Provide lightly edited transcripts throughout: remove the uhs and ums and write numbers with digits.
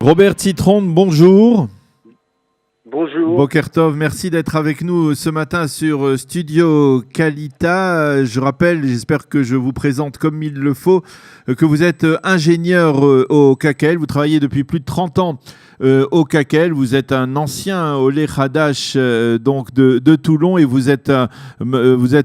Robert Citron, bonjour. Bonjour. Boker Tov, merci d'être avec nous ce matin sur Studio Kalita. Je rappelle, j'espère que je vous présente comme il le faut, que vous êtes ingénieur au KKL. Vous travaillez depuis plus de 30 ans au KKL. Vous êtes un ancien Olé Hadash donc de Toulon et vous êtes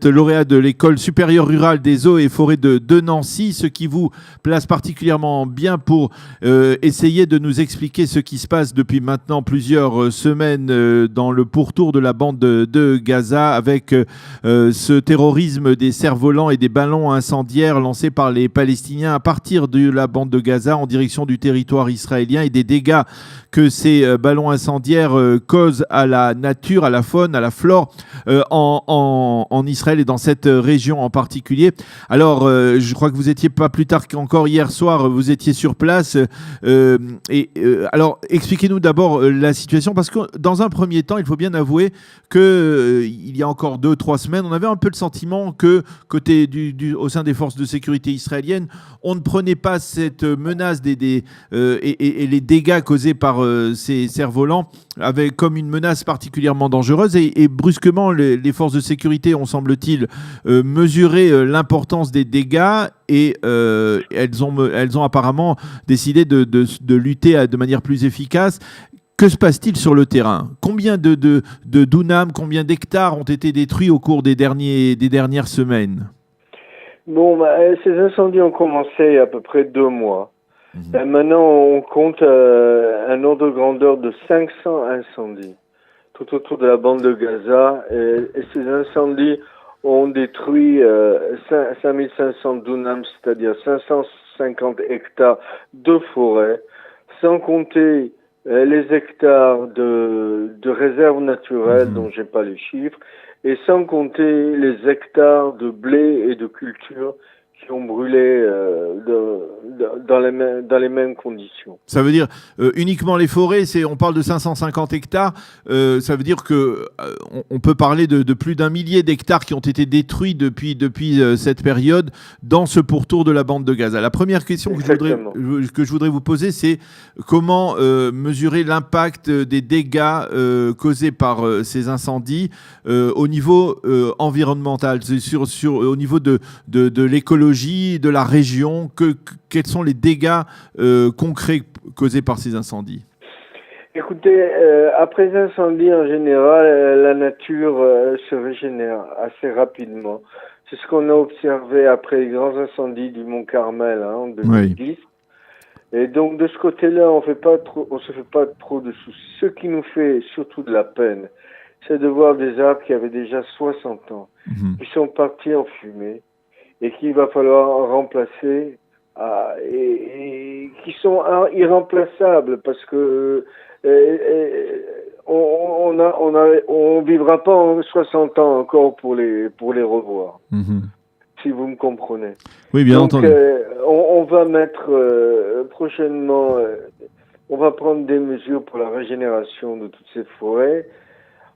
lauréat de l'école supérieure rurale des eaux et forêts de Nancy, ce qui vous place particulièrement bien pour essayer de nous expliquer ce qui se passe depuis maintenant plusieurs semaines dans le pourtour de la bande de Gaza avec ce terrorisme des cerfs-volants et des ballons incendiaires lancés par les Palestiniens à partir de la bande de Gaza en direction du territoire israélien et des dégâts que ces ballons incendiaires causent à la nature, à la faune, à la flore en Israël et dans cette région en particulier. Alors, je crois que vous étiez pas plus tard qu'encore hier soir, vous étiez sur place. Alors, expliquez-nous d'abord la situation, parce que dans un premier temps, il faut bien avouer qu'il y a encore 2-3 semaines, on avait un peu le sentiment que, au sein des forces de sécurité israéliennes, on ne prenait pas cette menace et les dégâts causés par ces cerfs-volants comme une menace particulièrement dangereuse. Et brusquement, les forces de sécurité ont, semble-t-il, mesuré l'importance des dégâts et elles ont apparemment décidé de lutter de manière plus efficace. Que se passe-t-il sur le terrain ? Combien de dunams, combien d'hectares ont été détruits au cours des dernières semaines ? Bon, ces incendies ont commencé il y a à peu près 2 mois. Maintenant, on compte un ordre de grandeur de 500 incendies tout autour de la bande de Gaza. Et ces incendies ont détruit 5500 dunams, c'est-à-dire 550 hectares de forêt, sans compter les hectares de réserves naturelles dont j'ai pas les chiffres, et sans compter les hectares de blé et de culture qui ont brûlé dans les mêmes conditions. Ça veut dire uniquement les forêts, on parle de 550 hectares, ça veut dire que on peut parler de plus d'1 millier d'hectares qui ont été détruits depuis cette période dans ce pourtour de la bande de Gaza. La première question que je voudrais vous poser, c'est comment mesurer l'impact des dégâts causés par ces incendies au niveau environnemental, au niveau de l'écologie, de la région. Quels sont les dégâts concrets causés par ces incendies ? Écoutez, après les incendies, en général, la nature se régénère assez rapidement. C'est ce qu'on a observé après les grands incendies du Mont Carmel en 2010. Oui. Et donc, de ce côté-là, on se fait pas trop de soucis. Ce qui nous fait surtout de la peine, c'est de voir des arbres qui avaient déjà 60 ans, qui sont partis en fumée, et qu'il va falloir remplacer, et qui sont irremplaçables, parce que on vivra pas en 60 ans encore pour les revoir, si vous me comprenez. Oui, bien entendu. On va mettre prochainement, on va prendre des mesures pour la régénération de toutes ces forêts,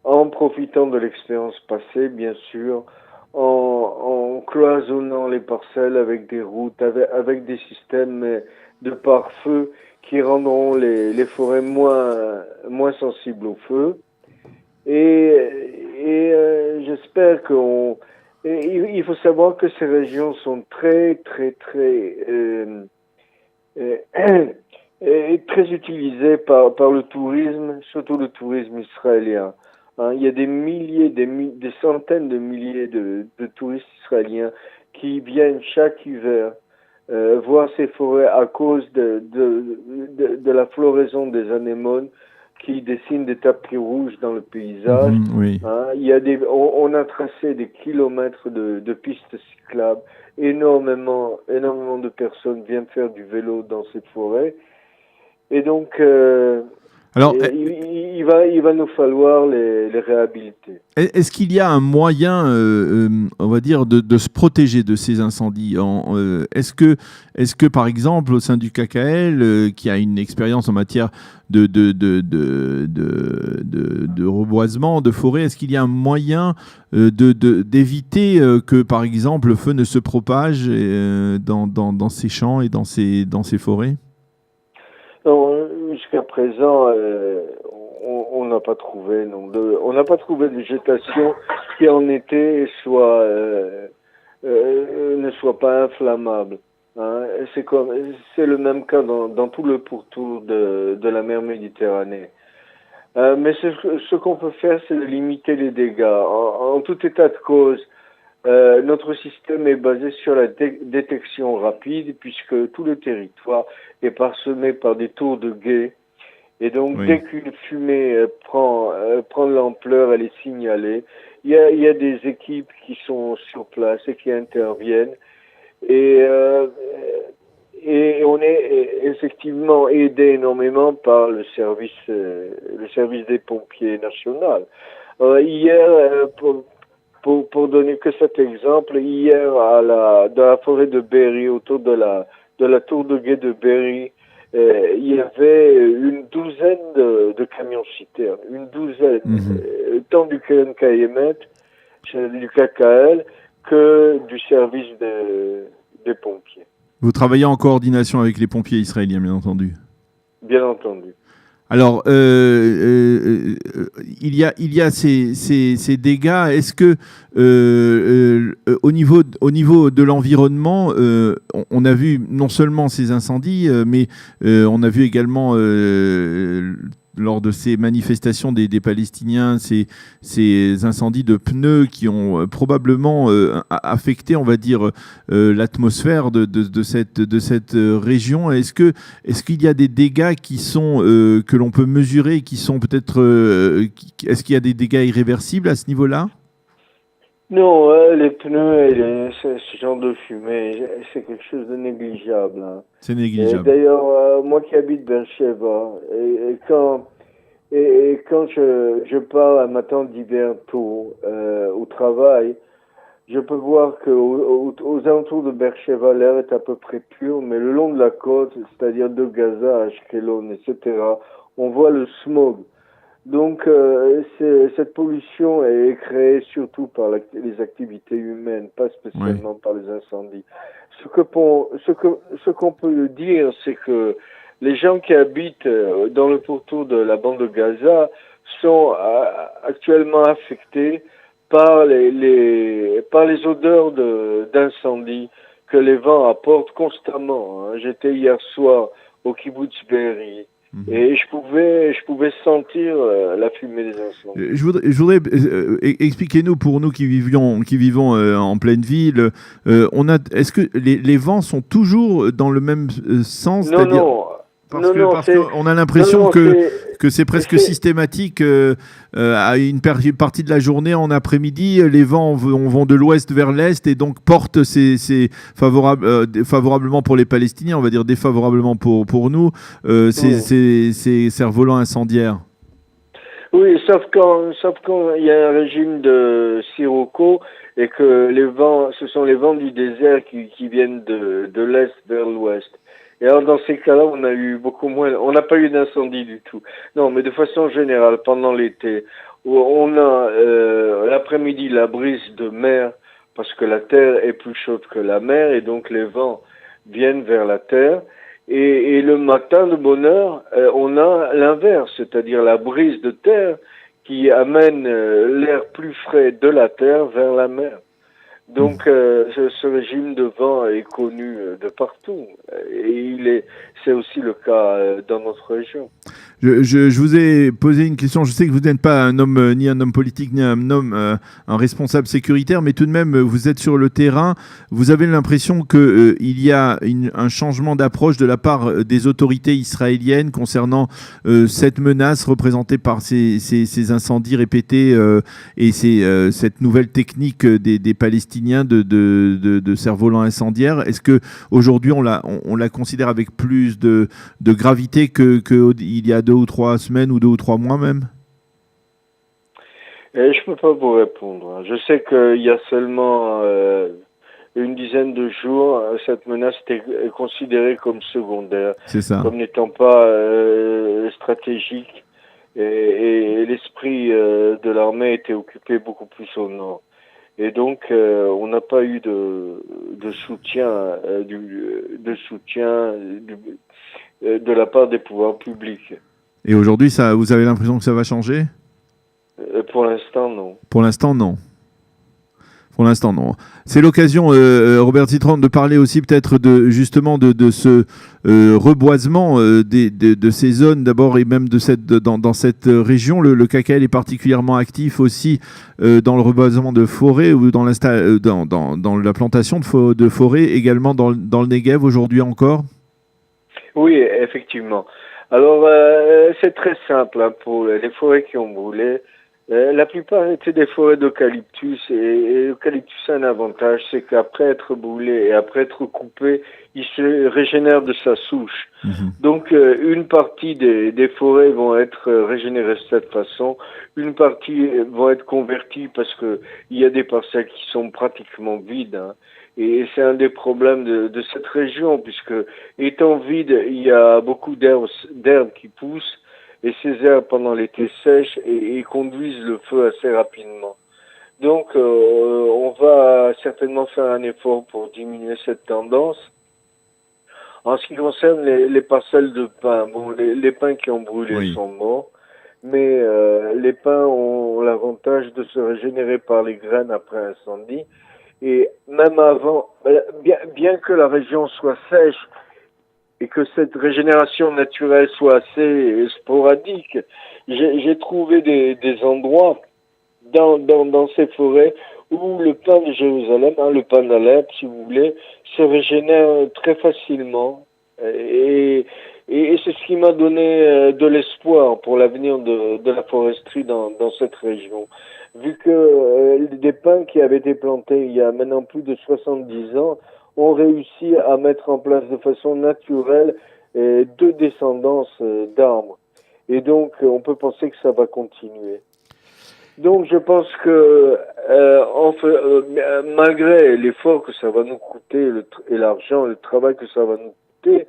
en profitant de l'expérience passée, bien sûr, en cloisonnant les parcelles avec des routes, avec des systèmes de pare-feu qui rendront les forêts moins sensibles au feu. Et j'espère il faut savoir que ces régions sont très utilisées par le tourisme, surtout le tourisme israélien. Il y a des centaines de milliers de touristes israéliens qui viennent chaque hiver voir ces forêts à cause de la floraison des anémones qui dessinent des tapis rouges dans le paysage. Oui. On a tracé des kilomètres de pistes cyclables. Énormément de personnes viennent faire du vélo dans ces forêts. Et donc, alors, il va nous falloir les réhabiliter. Est-ce qu'il y a un moyen, on va dire, de se protéger de ces incendies ? Est-ce que, par exemple, au sein du KKL, qui a une expérience en matière de reboisement, de forêt, est-ce qu'il y a un moyen d'éviter que, par exemple, le feu ne se propage dans ces champs et dans ces forêts ? Non, jusqu'à présent, on n'a pas trouvé, non, on n'a pas trouvé de végétation qui en été ne soit pas inflammable. Hein. C'est le même cas dans tout le pourtour de la mer Méditerranée. Mais ce qu'on peut faire, c'est de limiter les dégâts. En tout état de cause, notre système est basé sur la détection rapide, puisque tout le territoire est parsemé par des tours de guet. Et donc, Oui. dès qu'une fumée prend de l'ampleur, elle est signalée. Il y a des équipes qui sont sur place et qui interviennent. Et on est effectivement aidé énormément par le service des pompiers nationaux. Hier, pour donner que cet exemple, hier dans la forêt de Berry, autour de la tour de guet de Berry, il y avait une douzaine de camions-citernes, une douzaine, tant du KNKMET, du KKL, que du service des pompiers. Vous travaillez en coordination avec les pompiers israéliens, bien entendu. Bien entendu. Alors, il y a ces dégâts. Est-ce que au niveau de l'environnement, on a vu non seulement ces incendies, mais on a vu également lors de ces manifestations des Palestiniens, ces incendies de pneus qui ont probablement affecté, on va dire, l'atmosphère de cette région. Est-ce qu'il y a des dégâts qui sont que l'on peut mesurer, qui sont peut-être... est-ce qu'il y a des dégâts irréversibles à ce niveau-là? Non, les pneus et ce genre de fumée, c'est quelque chose de négligeable. Hein. C'est négligeable. D'ailleurs, moi qui habite Beersheba, et quand je pars un matin d'hiver tôt au travail, je peux voir aux alentours de Beersheba, l'air est à peu près pur, mais le long de la côte, c'est-à-dire de Gaza, Ashkelon, etc., on voit le smog. Donc, cette pollution est créée surtout par les activités humaines, pas spécialement par les incendies. Ce qu'on peut dire, c'est que les gens qui habitent dans le pourtour de la bande de Gaza sont actuellement affectés par les odeurs d'incendie que les vents apportent constamment. Hein. J'étais hier soir au kibbutz Be'eri. Et je pouvais sentir la fumée des incendies. Je voudrais expliquez-nous, pour nous qui vivons en pleine ville, est-ce que les vents sont toujours dans le même sens? Non. Parce qu'on a l'impression que c'est presque systématique. À une partie de la journée, en après-midi, les vents vont de l'ouest vers l'est et donc portent favorablement pour les Palestiniens, on va dire défavorablement pour nous, ces cerfs-volants incendiaires. Oui, sauf quand il y a un régime de sirocco et que ce sont les vents du désert qui viennent de l'est vers l'ouest. Et alors, dans ces cas-là, on a eu beaucoup moins, on n'a pas eu d'incendie du tout. Non, mais de façon générale, pendant l'été, on a, l'après-midi, la brise de mer, parce que la terre est plus chaude que la mer, et donc les vents viennent vers la terre. Et le matin, de bonne heure, on a l'inverse, c'est-à-dire la brise de terre qui amène l'air plus frais de la terre vers la mer. Donc, ce régime de vent est connu de partout. Et c'est aussi le cas dans notre région. Je vous ai posé une question. Je sais que vous n'êtes pas ni un homme politique, ni un responsable sécuritaire, mais tout de même, vous êtes sur le terrain. Vous avez l'impression qu'il y a un changement d'approche de la part des autorités israéliennes concernant cette menace représentée par ces incendies répétés et cette nouvelle technique des Palestiniens de cerfs-volants incendiaires. Est-ce qu'aujourd'hui, on la considère avec plus de gravité qu'il y a 2 ou 3 semaines ou 2 ou 3 mois même? Je peux pas vous répondre. Je sais qu'il y a seulement une dizaine de jours, cette menace est considérée comme secondaire, comme n'étant pas stratégique, et l'esprit de l'armée était occupé beaucoup plus au nord. Et donc, on n'a pas eu de soutien, de la part des pouvoirs publics. Et aujourd'hui, vous avez l'impression que ça va changer ? Pour l'instant, non. Pour l'instant, non. Pour l'instant, non. C'est l'occasion, Robert Citron, de parler aussi peut-être justement de ce reboisement de ces zones d'abord et même dans cette région. Le KKL est particulièrement actif aussi dans le reboisement de forêts ou dans la plantation de forêts, également dans le Negev aujourd'hui encore. Oui, effectivement. Alors, c'est très simple pour les forêts qui ont brûlé. La plupart étaient des forêts d'eucalyptus et l'eucalyptus a un avantage, c'est qu'après être brûlé et après être coupé, il se régénère de sa souche. Donc une partie des forêts vont être régénérées de cette façon, une partie vont être converties parce que il y a des parcelles qui sont pratiquement vides. Et c'est un des problèmes de cette région, puisque étant vide, il y a beaucoup d'herbes qui poussent. Et ces herbes, pendant l'été, sèchent et conduisent le feu assez rapidement. Donc, on va certainement faire un effort pour diminuer cette tendance. En ce qui concerne les parcelles de pins, les pins qui ont brûlé sont morts, mais les pins ont l'avantage de se régénérer par les graines après incendie. Et même avant, bien que la région soit sèche, et que cette régénération naturelle soit assez sporadique, j'ai trouvé des endroits dans ces forêts où le pin de Jérusalem, le pin d'Alep, si vous voulez, se régénère très facilement. Et c'est ce qui m'a donné de l'espoir pour l'avenir de la foresterie dans cette région. Vu que des pins qui avaient été plantés il y a maintenant plus de 70 ans, ont réussi à mettre en place de façon naturelle deux descendances d'arbres. Et donc, on peut penser que ça va continuer. Donc, je pense que malgré l'effort que ça va nous coûter et l'argent, le travail que ça va nous coûter,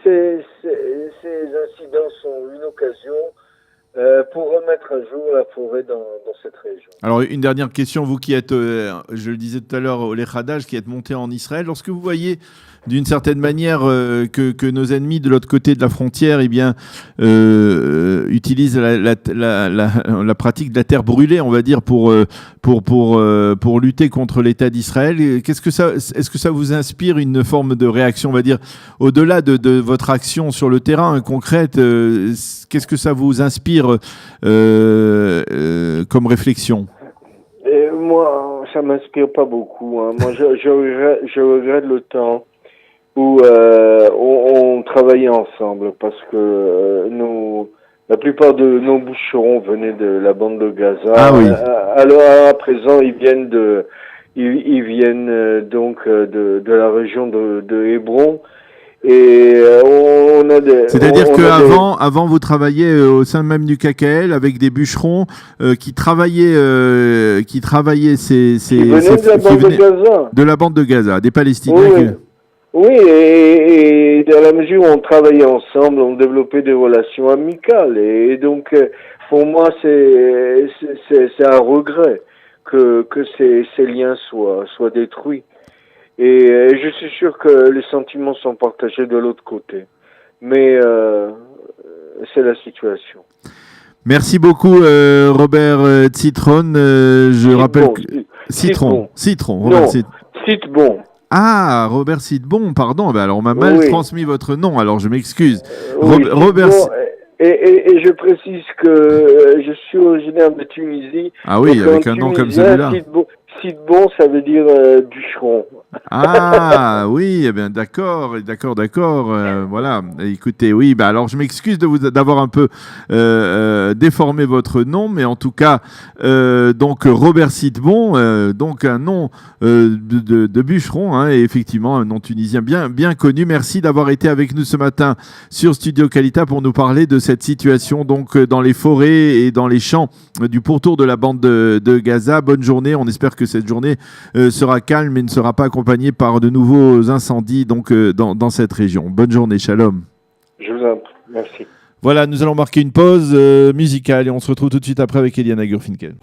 ces incidents sont une occasion pour remettre à jour la forêt dans cette région. Alors, une dernière question, vous qui êtes, je le disais tout à l'heure, au Lechadaj, qui êtes monté en Israël, lorsque vous voyez d'une certaine manière que nos ennemis de l'autre côté de la frontière utilisent la pratique de la terre brûlée, on va dire, pour lutter contre l'État d'Israël, est-ce que ça vous inspire une forme de réaction, on va dire, au-delà de votre action sur le terrain concrète, qu'est-ce que ça vous inspire comme réflexion? Moi, ça m'inspire pas beaucoup. Moi, je regrette le temps où on travaillait ensemble, parce que la plupart de nos bûcherons venaient de la bande de Gaza. Ah oui. Alors à présent, ils viennent donc de la région de Hébron. Et on a des. C'est-à-dire avant vous travailliez au sein même du KKL avec des bûcherons qui travaillaient de la bande de Gaza, des Palestiniens. Oui, et dans la mesure où on travaillait ensemble, on développait des relations amicales. Et donc, pour moi, c'est un regret que ces liens soient détruits. Et je suis sûr que les sentiments sont partagés de l'autre côté. Mais c'est la situation. Merci beaucoup, Robert Citron. Je rappelle Citron. Robert Citbon. Ah, Robert Citbon, pardon. Alors, on m'a mal transmis votre nom, alors je m'excuse. Robert et je précise que je suis originaire de Tunisie. Ah oui, avec un nom comme celui-là. Citbon, ça veut dire bûcheron. Ah oui, eh bien d'accord. Voilà. Écoutez, oui, alors je m'excuse d'avoir un peu déformé votre nom, mais en tout cas, donc Robert Citbon, donc un nom de bûcheron, et effectivement un nom tunisien bien connu. Merci d'avoir été avec nous ce matin sur Studio Kalita pour nous parler de cette situation donc dans les forêts et dans les champs du pourtour de la bande de Gaza. Bonne journée. On espère que cette journée sera calme et ne sera pas accompagnée par de nouveaux incendies donc dans cette région. Bonne journée, shalom. Je vous en prie, merci. Voilà, nous allons marquer une pause musicale et on se retrouve tout de suite après avec Eliana Gurfinkel.